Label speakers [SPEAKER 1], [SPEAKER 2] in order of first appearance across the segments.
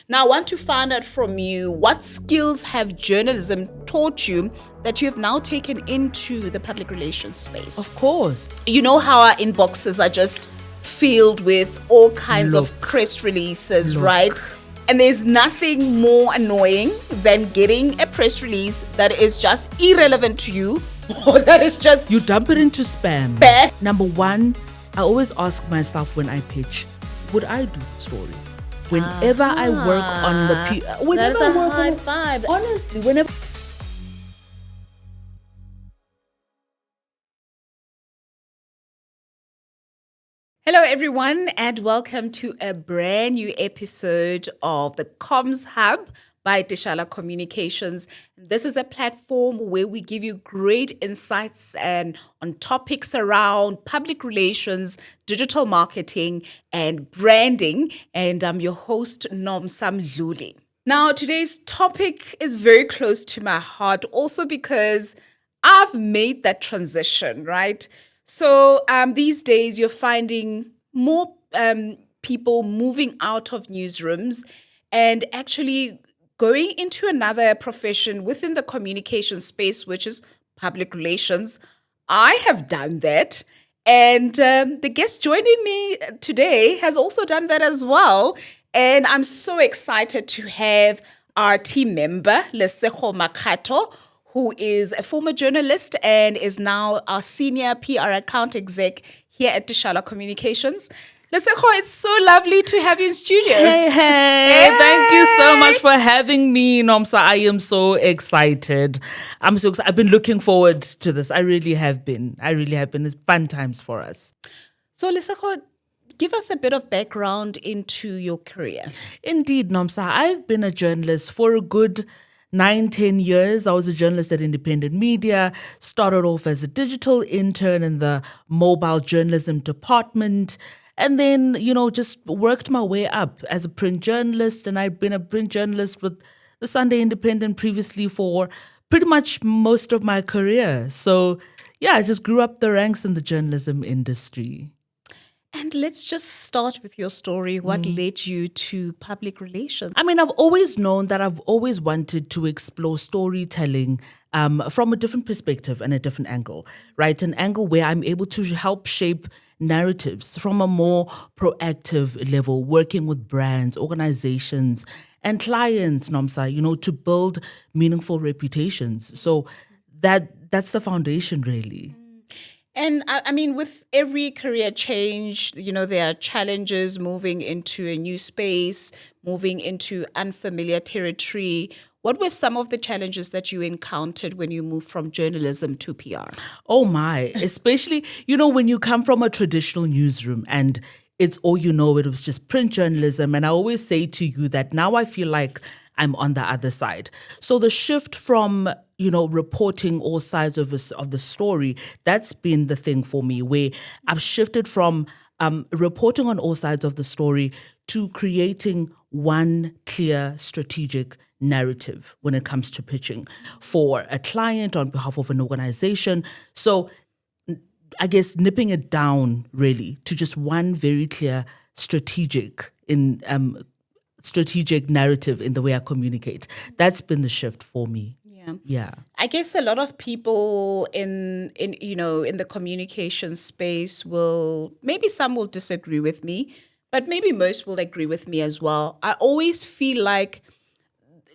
[SPEAKER 1] Now, I want to find out from you, what skills have journalism taught you that you have now taken into the public relations space?
[SPEAKER 2] Of course.
[SPEAKER 1] You know how our inboxes are just filled with all kinds of
[SPEAKER 2] Look.
[SPEAKER 1] press releases, right? And there's nothing more annoying than getting a press release that is just irrelevant to you or that is just
[SPEAKER 2] You dump it into spam.
[SPEAKER 1] bad.
[SPEAKER 2] Number one, I always ask myself when I pitch, would I do the story? Whenever I work on the
[SPEAKER 1] That is a high five.
[SPEAKER 2] honestly, whenever
[SPEAKER 1] Hello, everyone, and welcome to a brand new episode of the Comms Hub by Tishala Communications. This is a platform where we give you great insights and on topics around public relations, digital marketing, and branding. And I'm your host, Nomsa Mdluli. Now, today's topic is very close to my heart, also because I've made that transition, right? So these days, you're finding more people moving out of newsrooms and actually going into another profession within the communication space, which is public relations. I have done that. And the guest joining me today has also done that as well. And I'm so excited to have our team member, Lesego Makgatho, who is a former journalist and is now our senior PR account exec here at Tishala Communications. Lesego, it's so lovely to have you in studio.
[SPEAKER 2] Hey, thank you so much for having me, Nomsa. I am so excited. I'm so excited. I've been looking forward to this. I really have been. It's fun times for us.
[SPEAKER 1] So, Lesego, give us a bit of background into your career.
[SPEAKER 2] Indeed, Nomsa. I've been a journalist for a good 9-10 years. I was a journalist at Independent Media, started off as a digital intern in the mobile journalism department, and then, just worked my way up as a print journalist. And I've been a print journalist with the Sunday Independent previously for pretty much most of my career. So, yeah, I just grew up the ranks in the journalism industry.
[SPEAKER 1] And let's just start with your story. What led you to public relations?
[SPEAKER 2] I mean, I've always known that I've always wanted to explore storytelling from a different perspective and a different angle, right? An angle where I'm able to help shape narratives from a more proactive level, working with brands, organizations, and clients, Nomsa, to build meaningful reputations. So that's the foundation, really.
[SPEAKER 1] And I mean, with every career change, there are challenges moving into a new space, moving into unfamiliar territory. What were some of the challenges that you encountered when you moved from journalism to PR?
[SPEAKER 2] Oh my, especially, when you come from a traditional newsroom and it's all it was just print journalism. And I always say to you that now I feel like I'm on the other side. So the shift from, reporting all sides of the story, that's been the thing for me, where I've shifted from reporting on all sides of the story to creating one clear strategic narrative when it comes to pitching for a client on behalf of an organization. So I guess nipping it down really to just one very clear strategic narrative in the way I communicate. That's been the shift for me. Yeah.
[SPEAKER 1] I guess a lot of people in the communication space maybe some will disagree with me, but maybe most will agree with me as well. I always feel like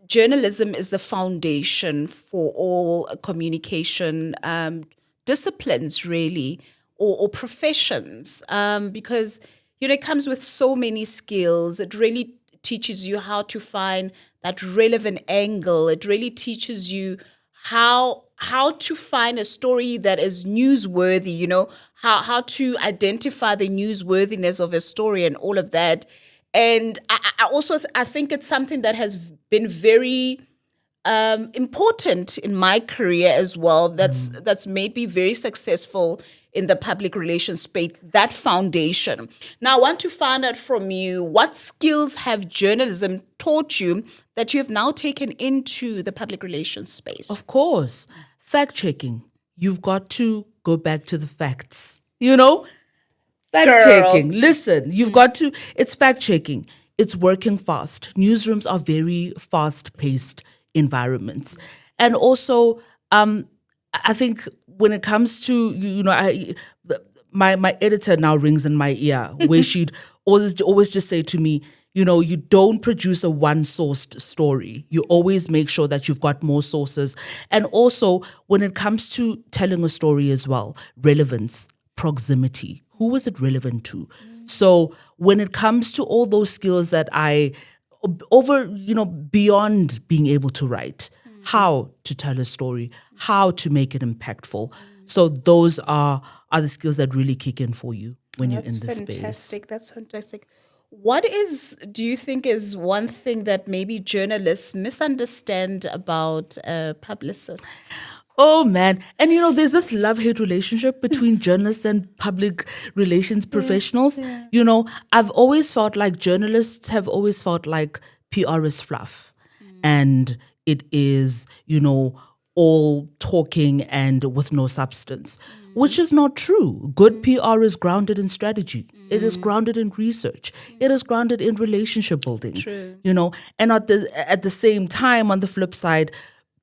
[SPEAKER 1] journalism is the foundation for all communication disciplines, really, or professions, because it comes with so many skills. It really teaches you how to find that relevant angle. It really teaches you how to find a story that is newsworthy, how to identify the newsworthiness of a story and all of that. And I think it's something that has been very important in my career as well. That's made me very successful in the public relations space, that foundation. Now, I want to find out from you, what skills have journalism taught you that you have now taken into the public relations space?
[SPEAKER 2] Of course. Fact checking. You've got to go back to the facts. Fact checking. Listen, you've got to, it's fact checking. it's working fast. Newsrooms are very fast-paced environments. And also, I think when it comes to, my editor now rings in my ear where she'd always just say to me, you don't produce a one-sourced story. You always make sure that you've got more sources. And also, when it comes to telling a story as well, relevance, proximity, who was it relevant to? So when it comes to all those skills that beyond being able to write, how to tell a story, how to make it impactful. So those are the skills that really kick in for you when you're in this space.
[SPEAKER 1] That's fantastic. What do you think is one thing that maybe journalists misunderstand about publicists?
[SPEAKER 2] Oh man. And there's this love-hate relationship between journalists and public relations professionals. I've always felt like journalists have always felt like PR is fluff. And it is, all talking and with no substance, which is not true. Good PR is grounded in strategy. It is grounded in research. It is grounded in relationship building.
[SPEAKER 1] True.
[SPEAKER 2] And at the same time, on the flip side,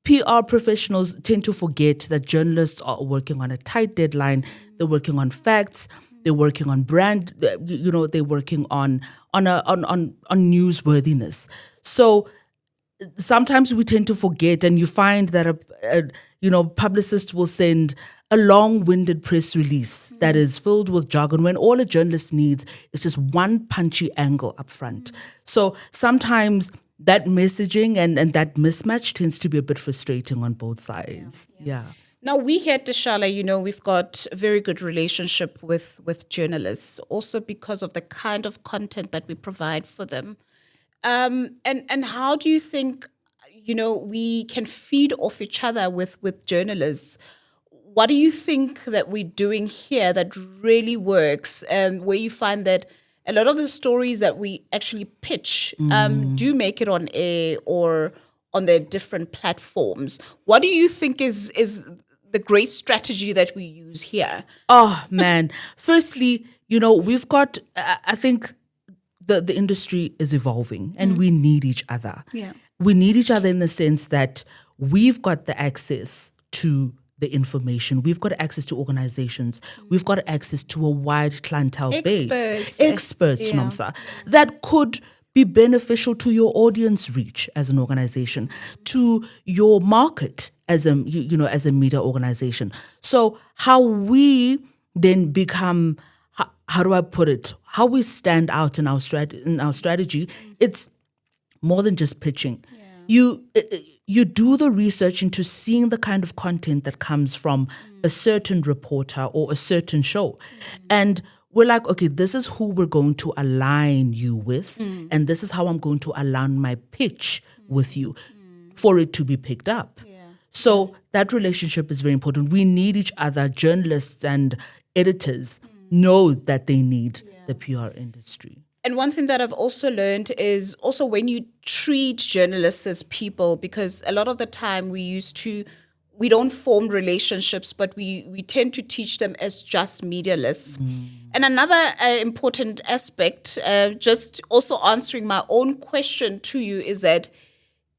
[SPEAKER 2] PR professionals tend to forget that journalists are working on a tight deadline. They're working on facts. They're working on brand. They're working on newsworthiness. So sometimes we tend to forget, and you find that a publicist will send a long-winded press release that is filled with jargon when all a journalist needs is just one punchy angle up front. So sometimes that messaging and that mismatch tends to be a bit frustrating on both sides. Yeah.
[SPEAKER 1] Now, we here at Tishala, we've got a very good relationship with journalists, also because of the kind of content that we provide for them. And how do you think, we can feed off each other with journalists? What do you think that we're doing here that really works, where you find that a lot of the stories that we actually pitch do make it on air or on their different platforms? What do you think is the great strategy that we use here?
[SPEAKER 2] Oh, man. Firstly, we've got, I think the industry is evolving and we need each other.
[SPEAKER 1] Yeah.
[SPEAKER 2] We need each other in the sense that we've got the access to the information. We've got access to organizations. We've got access to a wide clientele base. Experts, Nomsa, that could be beneficial to your audience reach as an organization, to your market as a media organization. So how we then become, how do I put it? How we stand out in our strategy, it's more than just pitching. You do the research into seeing the kind of content that comes from a certain reporter or a certain show. And we're like, okay, this is who we're going to align you with. And this is how I'm going to align my pitch with you for it to be picked up. So that relationship is very important. We need each other. Journalists and editors know that they need the PR industry.
[SPEAKER 1] And one thing that I've also learned is also when you treat journalists as people, because a lot of the time we don't form relationships, but we tend to teach them as just medialists. And another important aspect, just also answering my own question to you, is that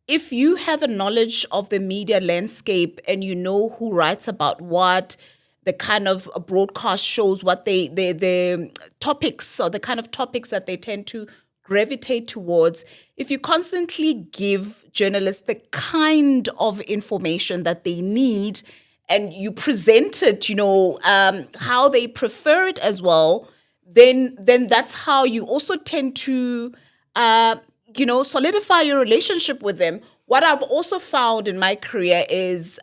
[SPEAKER 1] if you have a knowledge of the media landscape and you know who writes about what, the kind of broadcast shows, what the topics or the kind of topics that they tend to gravitate towards, if you constantly give journalists the kind of information that they need and you present it, how they prefer it as well, then that's how you also tend to, solidify your relationship with them. What I've also found in my career is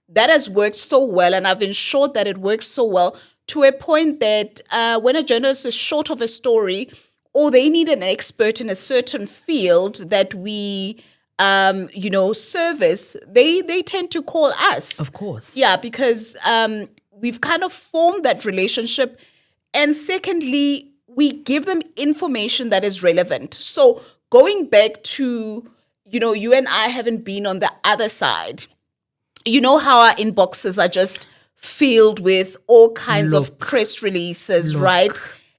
[SPEAKER 1] that has worked so well, and I've ensured that it works so well to a point that when a journalist is short of a story or they need an expert in a certain field that we, service, they tend to call us.
[SPEAKER 2] Of course.
[SPEAKER 1] Yeah, because we've kind of formed that relationship. And secondly, we give them information that is relevant. So going back to, you and I haven't been on the other side. You know how our inboxes are just filled with all kinds of press releases, right?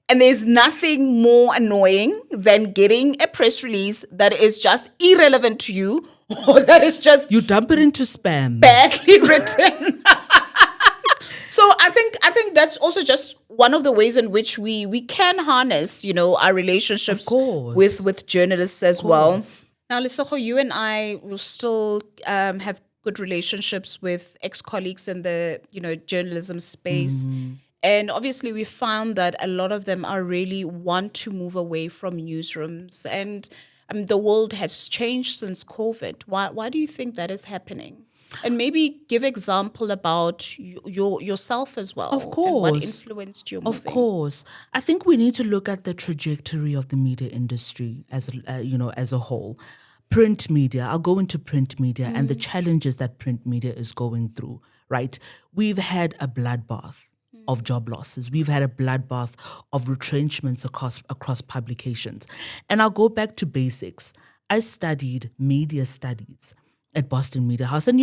[SPEAKER 1] And there's nothing more annoying than getting a press release that is just irrelevant to you or that is just
[SPEAKER 2] You dump it into spam.
[SPEAKER 1] badly written. So I think that's also just one of the ways in which we can harness, our relationships
[SPEAKER 2] Of course.
[SPEAKER 1] with journalists as well.
[SPEAKER 2] course.
[SPEAKER 1] Now, Lesego, you and I will still have good relationships with ex-colleagues in the journalism space. And obviously, we found that a lot of them are really want to move away from newsrooms. And the world has changed since COVID. Why do you think that is happening? And maybe give example about yourself as well.
[SPEAKER 2] Of
[SPEAKER 1] And what
[SPEAKER 2] course.
[SPEAKER 1] influenced your
[SPEAKER 2] Of
[SPEAKER 1] moving.
[SPEAKER 2] course, I think we need to look at the trajectory of the media industry as as a whole. Print media. I'll go into print media and the challenges that print media is going through. Right, we've had a bloodbath of job losses. We've had a bloodbath of retrenchments across publications, and I'll go back to basics. I studied media studies at Boston Media House, and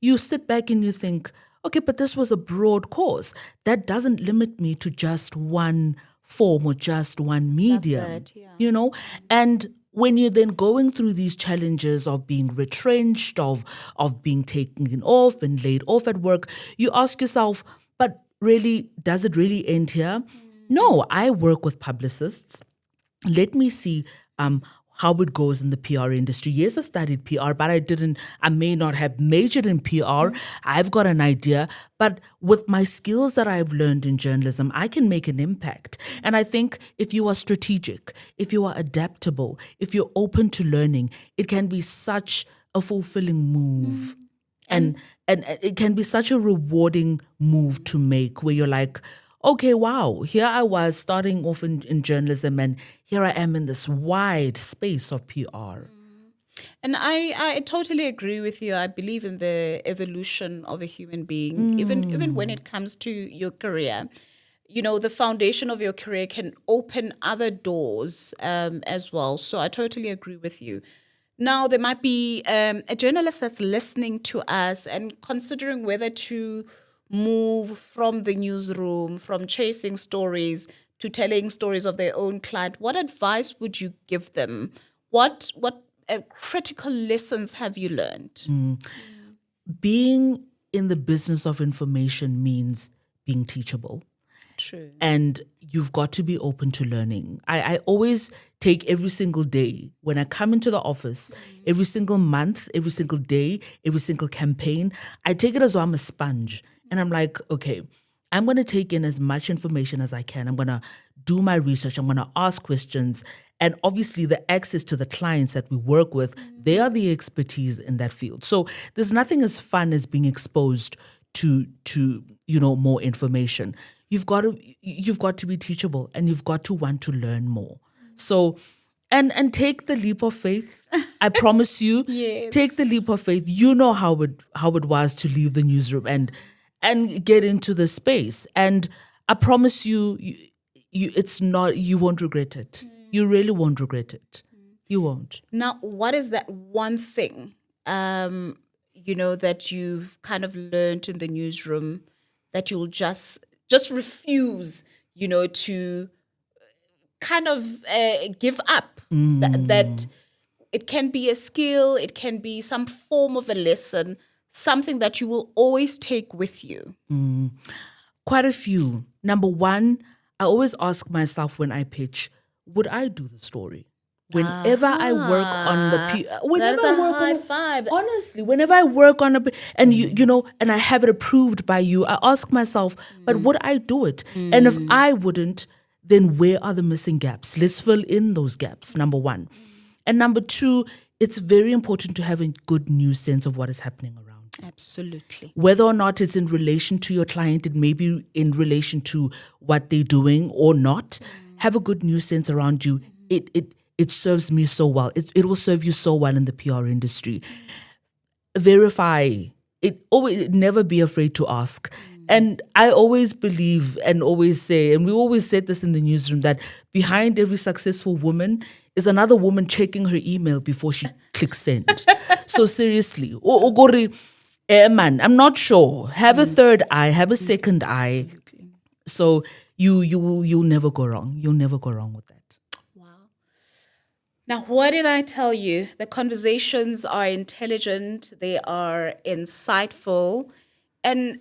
[SPEAKER 2] you sit back and you think, okay, but this was a broad course. That doesn't limit me to just one form or just one medium,
[SPEAKER 1] that, yeah.
[SPEAKER 2] And when you're then going through these challenges of being retrenched, of being taken off and laid off at work, you ask yourself, but really, does it really end here? No, I work with publicists. Let me see how it goes in the PR industry. Yes, I studied PR, but I may not have majored in PR. I've got an idea, but with my skills that I've learned in journalism, I can make an impact. And I think if you are strategic, if you are adaptable, if you're open to learning, it can be such a fulfilling move. And it can be such a rewarding move to make where you're like, okay, wow, here I was starting off in journalism and here I am in this wide space of PR.
[SPEAKER 1] And I totally agree with you. I believe in the evolution of a human being, even when it comes to your career. The foundation of your career can open other doors as well. So I totally agree with you. Now, there might be a journalist that's listening to us and considering whether to move from the newsroom, from chasing stories to telling stories of their own client. What advice would you give them? What critical lessons have you learned?
[SPEAKER 2] Being in the business of information means being teachable.
[SPEAKER 1] True.
[SPEAKER 2] And you've got to be open to learning. I always take every single day when I come into the office, every single month, every single day, every single campaign, I take it as though I'm a sponge. And I'm like, okay, I'm going to take in as much information as I can. I'm going to do my research. I'm going to ask questions. And obviously the access to the clients that we work with, they are the expertise in that field. So there's nothing as fun as being exposed to more information. You've got to be teachable and you've got to want to learn more. So and take the leap of faith. I promise you,
[SPEAKER 1] Yes.
[SPEAKER 2] take the leap of faith. You know how it was to leave the newsroom and get into the space. And I promise you it's not, you won't regret it. You really won't regret it. You won't.
[SPEAKER 1] Now, what is that one thing, that you've kind of learned in the newsroom that you'll just refuse, to kind of give up? That it can be a skill, it can be some form of a lesson, something that you will always take with you.
[SPEAKER 2] Quite a few. Number one, I always ask myself when I pitch, would I do the story? Whenever I work on the whenever
[SPEAKER 1] That is
[SPEAKER 2] I
[SPEAKER 1] a
[SPEAKER 2] work
[SPEAKER 1] high
[SPEAKER 2] on
[SPEAKER 1] five.
[SPEAKER 2] honestly, whenever I work on and and I have it approved by you, I ask myself, but would I do it? And if I wouldn't, then where are the missing gaps? Let's fill in those gaps. Number one. And number two, it's very important to have a good news sense of what is happening around.
[SPEAKER 1] Absolutely.
[SPEAKER 2] Whether or not it's in relation to your client, it may be in relation to what they're doing or not. Have a good news sense around you. It serves me so well. It will serve you so well in the PR industry. Verify. Never be afraid to ask. And I always believe and always say, and we always said this in the newsroom, that behind every successful woman is another woman checking her email before she clicks send. So seriously, man, I'm not sure. Have a third eye, have a second eye. So you'll never go wrong. You'll never go wrong with that.
[SPEAKER 1] Wow. Now, what did I tell you? The conversations are intelligent, they are insightful, and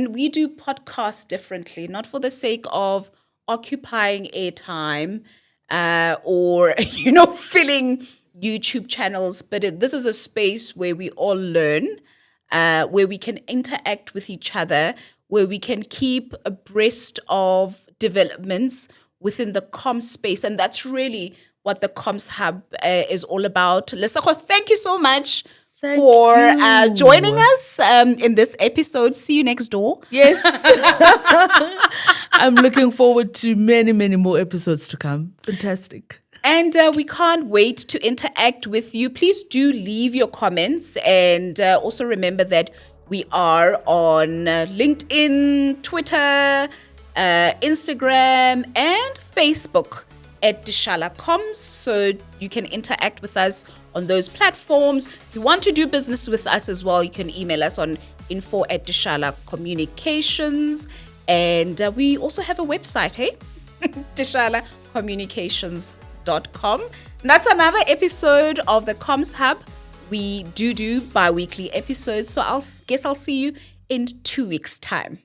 [SPEAKER 1] we do podcasts differently, not for the sake of occupying airtime or filling YouTube channels, but this is a space where we all learn, where we can interact with each other, where we can keep abreast of developments within the comms space. And that's really what the Comms Hub is all about. Lesego, thank you so much for joining us in this episode. See you next door.
[SPEAKER 2] Yes. I'm looking forward to many, many more episodes to come. Fantastic.
[SPEAKER 1] And we can't wait to interact with you. Please do leave your comments. And also remember that we are on LinkedIn, Twitter, Instagram, and Facebook at Tishala Comms. So you can interact with us on those platforms. If you want to do business with us as well, you can email us on info@Tishala Communications. And we also have a website, hey? TishalaCommunications.com. And that's another episode of the Comms Hub. We do bi-weekly episodes, so I'll see you in 2 weeks' time.